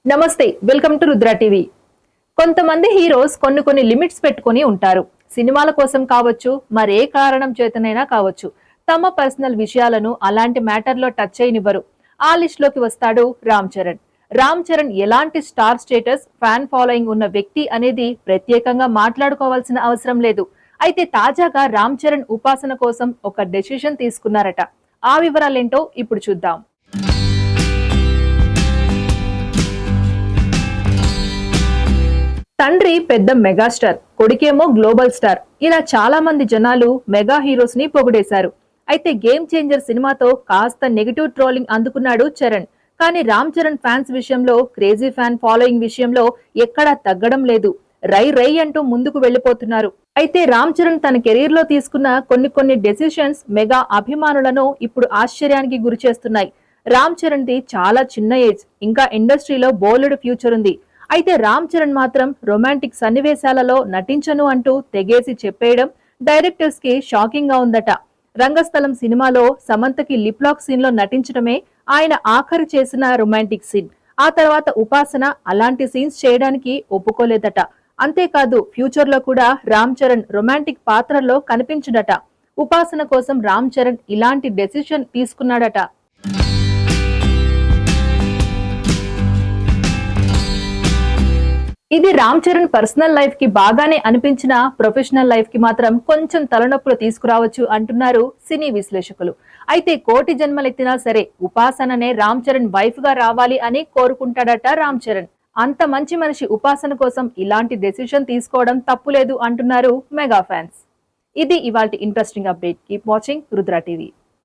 నమస్తే, welcome to Rudra TV. కొంతమంది heroes కొన్ని లిమిట్స్ పెట్టుకొని ఉంటారు. సినిమాల కోసం కావచ్చు, మరే కారణం చేతనైనా కావచ్చు, తమ పర్సనల్ విషయాలను అలాంటి మ్యాటర్లో టచ్ చేయనివ్వరు. ఆ లిస్ట్ లోకి వస్తాడు రామ్ చరణ్. రామ్ చరణ్ ఎలాంటి స్టార్ స్టేటస్, ఫ్యాన్ ఫాలోయింగ్ ఉన్న వ్యక్తి అనేది ప్రత్యేకంగా మాట్లాడుకోవాల్సిన అవసరం లేదు. అయితే తాజాగా రామ్ చరణ్ ఉపాసన కోసం ఒక డెసిషన్ తీసుకున్నారట. ఆ వివరాలేంటో ఇప్పుడు చూద్దాం. తండ్రి పెద్ద మెగాస్టార్, కొడుకేమో గ్లోబల్ స్టార్. ఇలా చాలా మంది జనాలు మెగా హీరోస్ ని పొగిడేశారు. అయితే గేమ్ చేంజర్ సినిమాతో కాస్త నెగిటివ్ ట్రోలింగ్ అందుకున్నాడు చరణ్. కానీ రామ్ చరణ్ ఫ్యాన్స్ విషయంలో, క్రేజీ ఫ్యాన్ ఫాలోయింగ్ విషయంలో ఎక్కడా తగ్గడం లేదు. రై రై అంటూ ముందుకు వెళ్లిపోతున్నారు. అయితే రామ్ చరణ్ తన కెరీర్ లో తీసుకున్న కొన్ని డెసిషన్స్ మెగా అభిమానులను ఇప్పుడు ఆశ్చర్యానికి గురి చేస్తున్నాయి. రామ్ చరణ్ ది చాలా చిన్న ఏజ్, ఇంకా ఇండస్ట్రీలో బోలెడు ఫ్యూచర్ ఉంది. అయితే రామ్ చరణ్ మాత్రం రొమాంటిక్ సన్నివేశాలలో నటించను అంటూ తెగేసి చెప్పేయడం డైరెక్టర్స్ కి షాకింగ్ గా ఉందట. రంగస్థలం సినిమాలో సమంతకి లిప్ లాక్ సీన్ లో నటించడమే ఆయన ఆఖరి చేసిన రొమాంటిక్ సీన్. ఆ తర్వాత ఉపాసన అలాంటి సీన్స్ చేయడానికి ఒప్పుకోలేదట. అంతేకాదు ఫ్యూచర్ లో కూడా రామ్ చరణ్ రొమాంటిక్ పాత్రలో కనిపించడట. ఉపాసన కోసం రామ్ చరణ్ ఇలాంటి డెసిషన్ తీసుకున్నాడట. ఇది రామ్ చరణ్ పర్సనల్ లైఫ్ కి బాగానే అనిపించిన ప్రొఫెషనల్ లైఫ్ కి మాత్రం కొంచెం తలనొప్పులు తీసుకురావచ్చు అంటున్నారు సినీ విశ్లేషకులు. అయితే కోటి జన్మలెత్తినా సరే ఉపాసననే రామ్ చరణ్ వైఫ్ గా రావాలి అని కోరుకుంటాడట రామ్ చరణ్. అంత మంచి మనిషి ఉపాసన కోసం ఇలాంటి డెసిషన్ తీసుకోవడం తప్పులేదు అంటున్నారు మెగా ఫ్యాన్స్. ఇది ఇవాల్టి interesting update. Keep watching Rudra TV.